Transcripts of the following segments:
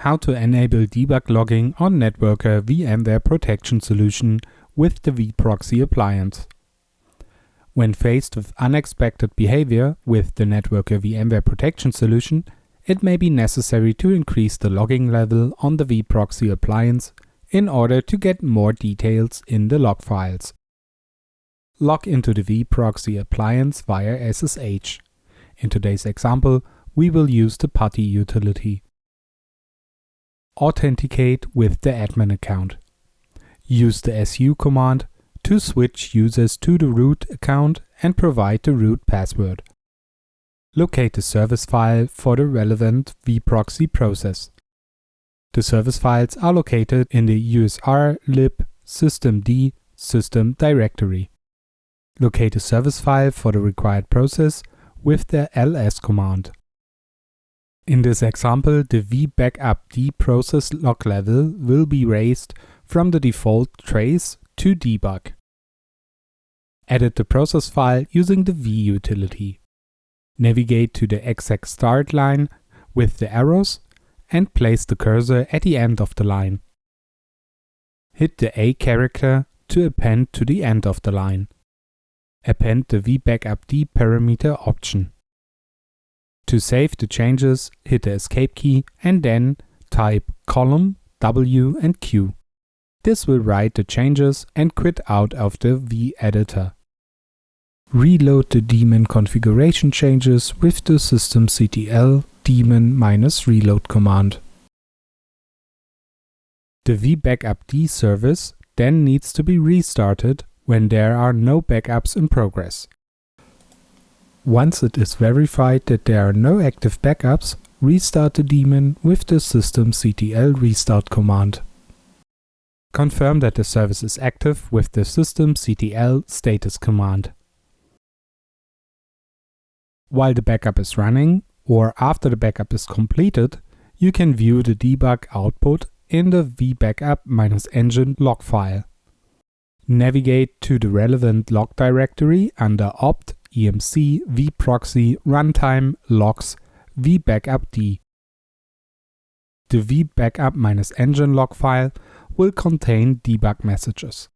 how to enable debug logging on NetWorker VMware Protection solution with the vProxy appliance. When faced with unexpected behavior with the NetWorker VMware Protection solution, it may be necessary to increase the logging level on the vProxy appliance in order to get more details in the log files. Log into the vProxy appliance via SSH. In today's example, we will use the PuTTY utility. Authenticate with the admin account. Use the su command to switch users to the root account and provide the root password. Locate the service file for the relevant vProxy process. The service files are located in the usr lib systemd system directory. Locate the service file for the required process with the ls command. In this example, the vBackupD process log level will be raised from the default trace to debug. Edit the process file using the v utility. Navigate to the exec start line with the arrows and place the cursor at the end of the line. Hit the A character to append to the end of the line. Append the vBackupD parameter option. To save the changes, hit the escape key and then type column, W and Q. This will write the changes and quit out of the v-editor. Reload the daemon configuration changes with the systemctl daemon-reload command. The vBackupD service then needs to be restarted when there are no backups in progress. Once it is verified that there are no active backups, restart the daemon with the systemctl restart command. Confirm that the service is active with the systemctl status command. While the backup is running, or after the backup is completed, you can view the debug output in the vbackup-engine log file. Navigate to the relevant log directory under opt emc vproxy runtime logs vbackupd. The vbackup-engine log file will contain debug messages.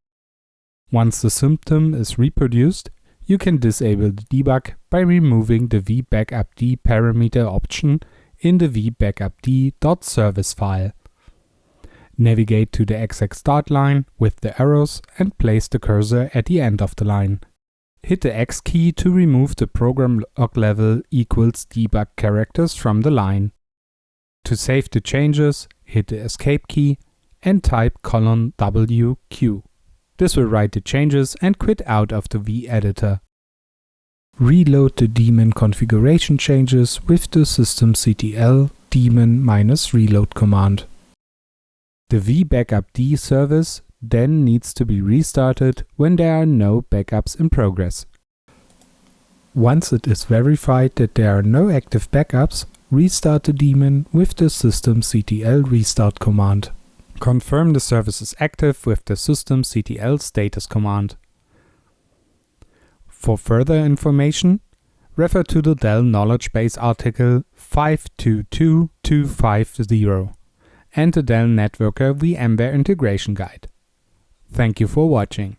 Once the symptom is reproduced, you can disable the debug by removing the vbackupd parameter option in the vbackupd.service file. Navigate to the exec start line with the arrows and place the cursor at the end of the line. Hit the X key to remove the program log level equals debug characters from the line. To save the changes, hit the escape key and type :WQ. This will write the changes and quit out of the v-editor. Reload the daemon configuration changes with the systemctl daemon-reload command. The vBackupD service then needs to be restarted when there are no backups in progress. Once it is verified that there are no active backups, restart the daemon with the systemctl restart command. Confirm the service is active with the systemctl status command. For further information, refer to the Dell knowledge base article 522250 and the Dell NetWorker VMware Integration Guide. Thank you for watching.